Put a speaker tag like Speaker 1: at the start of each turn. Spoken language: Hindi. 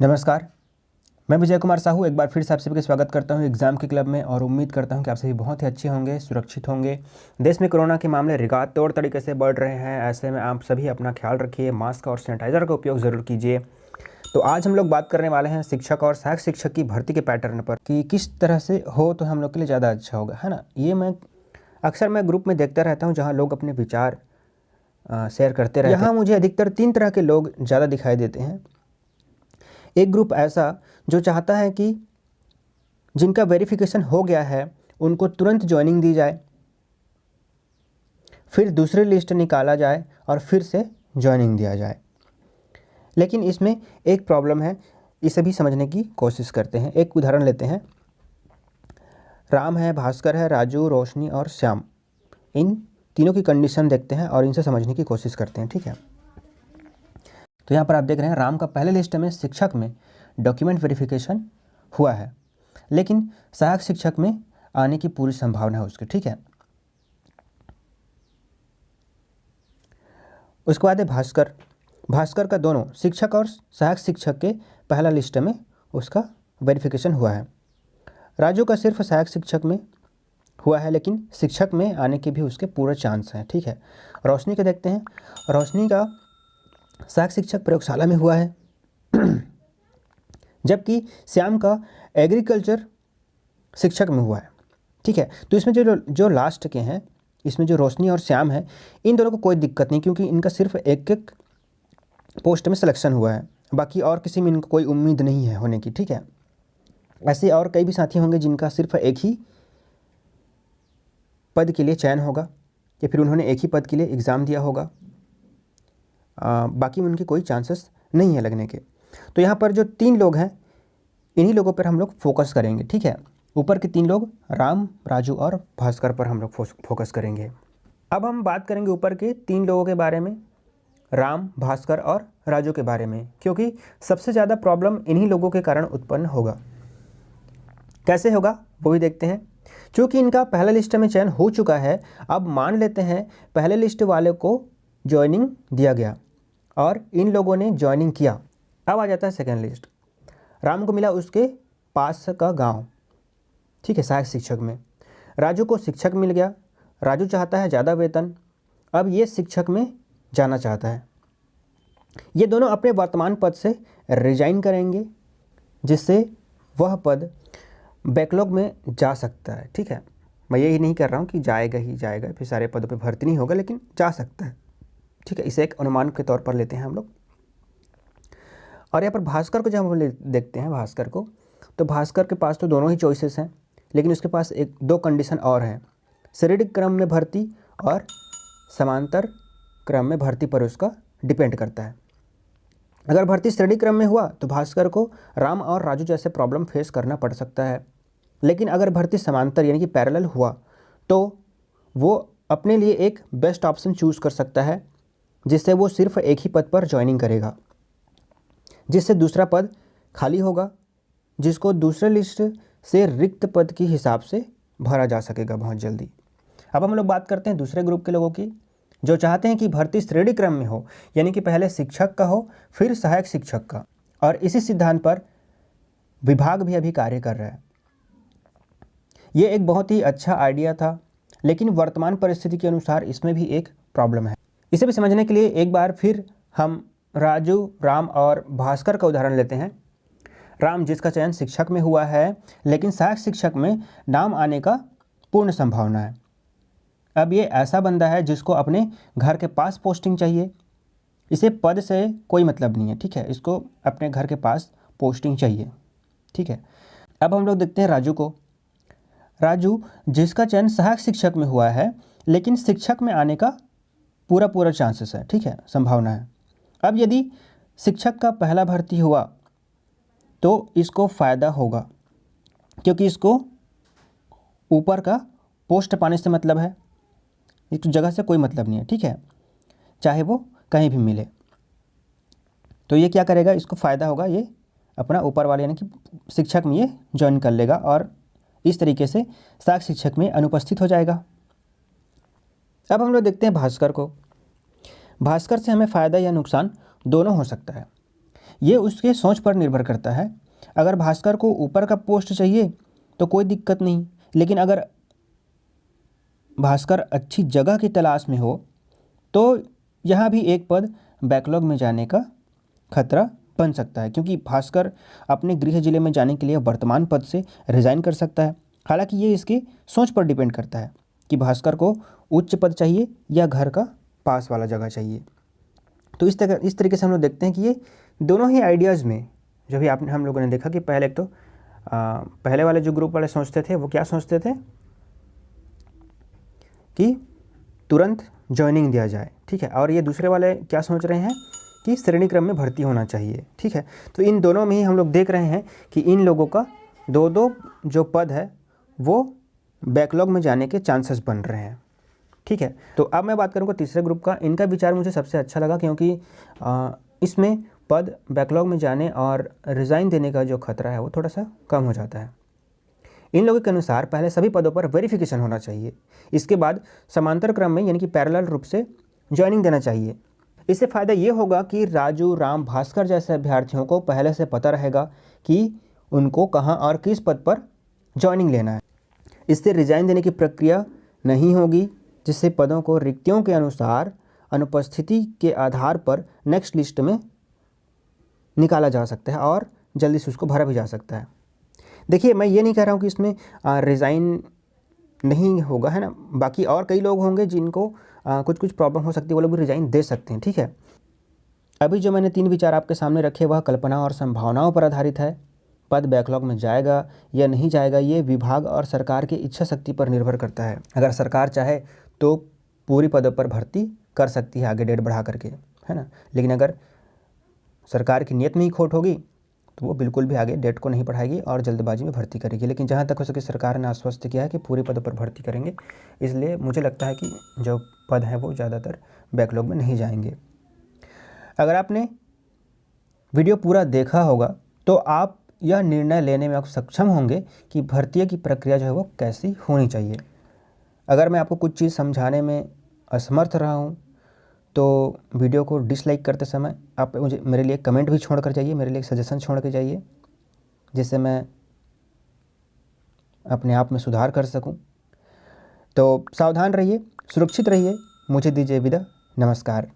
Speaker 1: नमस्कार, मैं विजय कुमार साहू एक बार फिर से आप सभी का स्वागत करता हूं एग्ज़ाम के क्लब में और उम्मीद करता हूं कि आप सभी बहुत ही अच्छे होंगे, सुरक्षित होंगे। देश में कोरोना के मामले लगातार तरीके से बढ़ रहे हैं, ऐसे में आप सभी अपना ख्याल रखिए, मास्क और सैनिटाइज़र का उपयोग ज़रूर कीजिए। तो आज हम लोग बात करने वाले हैं शिक्षक और सहायक शिक्षक की भर्ती के पैटर्न पर कि किस तरह से हो तो हम लोग के लिए ज़्यादा अच्छा होगा, है ना। ये मैं अक्सर ग्रुप में देखता रहता हूँ जहाँ लोग अपने विचार शेयर करते रहते हैं। यहाँ मुझे अधिकतर 3 तरह के लोग ज़्यादा दिखाई देते हैं। एक ग्रुप ऐसा जो चाहता है कि जिनका वेरिफिकेशन हो गया है उनको तुरंत ज्वाइनिंग दी जाए, फिर दूसरी लिस्ट निकाला जाए और फिर से ज्वाइनिंग दिया जाए। लेकिन इसमें एक प्रॉब्लम है, इसे भी समझने की कोशिश करते हैं। एक उदाहरण लेते हैं। राम है, भास्कर है, राजू, रोशनी और श्याम, इन तीनों की कंडीशन देखते हैं और इनसे समझने की कोशिश करते हैं। ठीक है, तो यहाँ पर आप देख रहे हैं राम का पहले लिस्ट में शिक्षक में डॉक्यूमेंट वेरिफिकेशन हुआ है, लेकिन सहायक शिक्षक में आने की पूरी संभावना है उसकी। ठीक है, उसके बाद है भास्कर। भास्कर का दोनों शिक्षक और सहायक शिक्षक के पहला लिस्ट में उसका वेरिफिकेशन हुआ है। राजू का सिर्फ सहायक शिक्षक में हुआ है, लेकिन शिक्षक में आने के भी उसके पूरे चांस हैं। ठीक है, रोशनी का देखते हैं। रोशनी का सहायक शिक्षक प्रयोगशाला में हुआ है, जबकि श्याम का एग्रीकल्चर शिक्षक में हुआ है। ठीक है, तो इसमें जो लास्ट के हैं, इसमें जो रोशनी और श्याम है, इन दोनों को कोई दिक्कत नहीं, क्योंकि इनका सिर्फ एक एक पोस्ट में सिलेक्शन हुआ है, बाकी और किसी में इनको कोई उम्मीद नहीं है होने की। ठीक है, ऐसे और कई भी साथी होंगे जिनका सिर्फ एक ही पद के लिए चयन होगा या फिर उन्होंने एक ही पद के लिए एग्ज़ाम दिया होगा, बाकी में उनके कोई चांसेस नहीं है लगने के। तो यहाँ पर जो 3 लोग हैं, इन्हीं लोगों पर हम लोग फोकस करेंगे। ठीक है, ऊपर के 3 लोग राम, राजू और भास्कर पर हम लोग फोकस करेंगे। अब हम बात करेंगे ऊपर के 3 लोगों के बारे में, राम, भास्कर और राजू के बारे में, क्योंकि सबसे ज़्यादा प्रॉब्लम इन्हीं लोगों के कारण उत्पन्न होगा। कैसे होगा वो भी देखते हैं। क्योंकि इनका पहला लिस्ट में चयन हो चुका है, अब मान लेते हैं पहले लिस्ट वाले को ज्वाइनिंग दिया गया और इन लोगों ने ज्वाइनिंग किया। अब आ जाता है सेकेंड लिस्ट। राम को मिला उसके पास का गांव, ठीक है, सहायक शिक्षक में। राजू को शिक्षक मिल गया, राजू चाहता है ज़्यादा वेतन, अब ये शिक्षक में जाना चाहता है। ये दोनों अपने वर्तमान पद से रिजाइन करेंगे, जिससे वह पद बैकलॉग में जा सकता है। ठीक है, मैं यही नहीं कर रहा हूँ कि जाएगा ही जाएगा, फिर सारे पदों पे भर्ती नहीं होगा, लेकिन जा सकता है। ठीक है, इसे एक अनुमान के तौर पर लेते हैं हम लोग। और यहाँ पर भास्कर को जब हम देखते हैं भास्कर को, तो भास्कर के पास तो दोनों ही चॉइसेस हैं, लेकिन उसके पास 1-2 कंडीशन और हैं। श्रेणिक क्रम में भर्ती और समांतर क्रम में भर्ती पर उसका डिपेंड करता है। अगर भर्ती श्रेणी क्रम में हुआ तो भास्कर को राम और राजू जैसे प्रॉब्लम फेस करना पड़ सकता है, लेकिन अगर भर्ती समांतर यानी कि पैरेलल हुआ तो वो अपने लिए एक बेस्ट ऑप्शन चूज़ कर सकता है, जिससे वो सिर्फ एक ही पद पर ज्वाइनिंग करेगा, जिससे दूसरा पद खाली होगा, जिसको दूसरे लिस्ट से रिक्त पद के हिसाब से भरा जा सकेगा बहुत जल्दी। अब हम लोग बात करते हैं दूसरे ग्रुप के लोगों की, जो चाहते हैं कि भर्ती श्रेणी क्रम में हो, यानी कि पहले शिक्षक का हो फिर सहायक शिक्षक का, और इसी सिद्धांत पर विभाग भी अभी कार्य कर रहा है। ये एक बहुत ही अच्छा आइडिया था, लेकिन वर्तमान परिस्थिति के अनुसार इसमें भी एक प्रॉब्लम है। इसे भी समझने के लिए एक बार फिर हम राजू, राम और भास्कर का उदाहरण लेते हैं। राम, जिसका चयन शिक्षक में हुआ है, लेकिन सहायक शिक्षक में नाम आने का पूर्ण संभावना है। अब ये ऐसा बंदा है जिसको अपने घर के पास पोस्टिंग चाहिए, इसे पद से कोई मतलब नहीं है। ठीक है, इसको अपने घर के पास पोस्टिंग चाहिए। ठीक है, अब हम लोग देखते हैं राजू को। राजू, जिसका चयन सहायक शिक्षक में हुआ है, लेकिन शिक्षक में आने का पूरा चांसेस है। ठीक है, संभावना है। अब यदि शिक्षक का पहला भर्ती हुआ तो इसको फ़ायदा होगा, क्योंकि इसको ऊपर का पोस्ट पाने से मतलब है, इस जगह से कोई मतलब नहीं है। ठीक है, चाहे वो कहीं भी मिले, तो ये क्या करेगा, इसको फ़ायदा होगा, ये अपना ऊपर वाले यानी कि शिक्षक में ये ज्वाइन कर लेगा और इस तरीके से सहायक शिक्षक में अनुपस्थित हो जाएगा। अब हम लोग देखते हैं भास्कर को। भास्कर से हमें फ़ायदा या नुकसान दोनों हो सकता है। ये उसके सोच पर निर्भर करता है। अगर भास्कर को ऊपर का पोस्ट चाहिए तो कोई दिक्कत नहीं, लेकिन अगर भास्कर अच्छी जगह की तलाश में हो तो यहाँ भी एक पद बैकलॉग में जाने का खतरा बन सकता है, क्योंकि भास्कर अपने गृह जिले में जाने के लिए वर्तमान पद से रिज़ाइन कर सकता है। हालांकि ये इसकी सोच पर डिपेंड करता है कि भास्कर को उच्च पद चाहिए या घर का पास वाला जगह चाहिए। तो इस तरीके से हम लोग देखते हैं कि ये दोनों ही आइडियाज़ में जो भी हम लोगों ने देखा कि पहले एक तो पहले वाले जो ग्रुप वाले सोचते थे वो क्या सोचते थे कि तुरंत ज्वाइनिंग दिया जाए, ठीक है, और ये दूसरे वाले क्या सोच रहे हैं कि श्रेणी क्रम में भर्ती होना चाहिए, ठीक है। तो इन दोनों में ही हम लोग देख रहे हैं कि इन लोगों का दो दो जो पद है वो बैकलॉग में जाने के चांसेस बन रहे हैं, ठीक है। तो अब मैं बात करूँगा तीसरे ग्रुप का। इनका विचार मुझे सबसे अच्छा लगा, क्योंकि इसमें पद बैकलॉग में जाने और रिज़ाइन देने का जो खतरा है वो थोड़ा सा कम हो जाता है। इन लोगों के अनुसार पहले सभी पदों पर वेरिफिकेशन होना चाहिए, इसके बाद समांतर क्रम में यानी कि पैरेलल रूप से ज्वाइनिंग देना चाहिए। इससे फ़ायदा ये होगा कि राजू, राम, भास्कर जैसे अभ्यर्थियों को पहले से पता रहेगा कि उनको कहाँ और किस पद पर ज्वाइनिंग लेना है। इससे रिज़ाइन देने की प्रक्रिया नहीं होगी, जिससे पदों को रिक्तियों के अनुसार अनुपस्थिति के आधार पर नेक्स्ट लिस्ट में निकाला जा सकता है और जल्दी से उसको भरा भी जा सकता है। देखिए, मैं ये नहीं कह रहा हूँ कि इसमें रिज़ाइन नहीं होगा, है ना। बाकी और कई लोग होंगे जिनको कुछ प्रॉब्लम हो सकती है, वो लोग भी रिज़ाइन दे सकते हैं, ठीक है। अभी जो मैंने 3 विचार आपके सामने रखे वह कल्पना और संभावनाओं पर आधारित है। पद बैकलॉग में जाएगा या नहीं जाएगा ये विभाग और सरकार की इच्छा शक्ति पर निर्भर करता है। अगर सरकार चाहे तो पूरी पदों पर भर्ती कर सकती है आगे डेट बढ़ा करके, है ना। लेकिन अगर सरकार की नीयत में ही खोट होगी तो वो बिल्कुल भी आगे डेट को नहीं बढ़ाएगी और जल्दबाजी में भर्ती करेगी। लेकिन जहाँ तक हो सके सरकार ने आश्वस्त किया है कि पूरे पदों पर भर्ती करेंगे, इसलिए मुझे लगता है कि जो पद हैं वो ज़्यादातर बैकलॉग में नहीं जाएंगे। अगर आपने वीडियो पूरा देखा होगा तो आप यह निर्णय लेने में आप सक्षम होंगे कि भर्ती की प्रक्रिया जो है वो कैसी होनी चाहिए। अगर मैं आपको कुछ चीज़ समझाने में असमर्थ रहा हूँ तो वीडियो को डिसलाइक करते समय आप मुझे मेरे लिए कमेंट भी छोड़ कर जाइए, मेरे लिए सजेशन छोड़ कर जाइए, जिससे मैं अपने आप में सुधार कर सकूं। तो सावधान रहिए, सुरक्षित रहिए। मुझे दीजिए विदा। नमस्कार।